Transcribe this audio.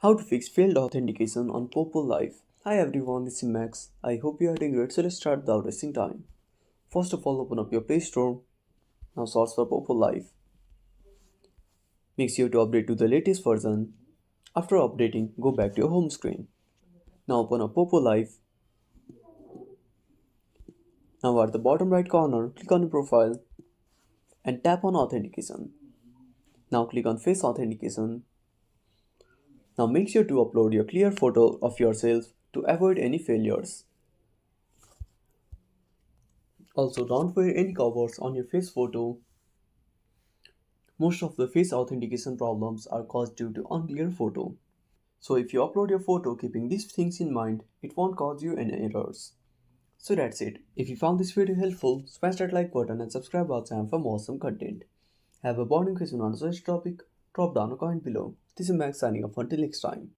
How to fix failed authentication on Poppo Live. Hi everyone, this is Max. I hope you are doing great, so let's start without wasting time. First of all, open up your Play Store. Now search for Poppo Live. Make sure to update to the latest version. After updating, go back to your home screen. Now open up Poppo Live. Now at the bottom right corner, click on your profile and tap on Authentication. Now click on Face Authentication. Now make sure to upload your clear photo of yourself to avoid any failures. Also, don't wear any covers on your face photo. Most of the face authentication problems are caused due to unclear photo. So if you upload your photo keeping these things in mind, it won't cause you any errors. So that's it. If you found this video helpful, smash that like button and subscribe our channel for more awesome content. Have a burning question on such topic? Drop down a comment below. This is Max signing off until next time.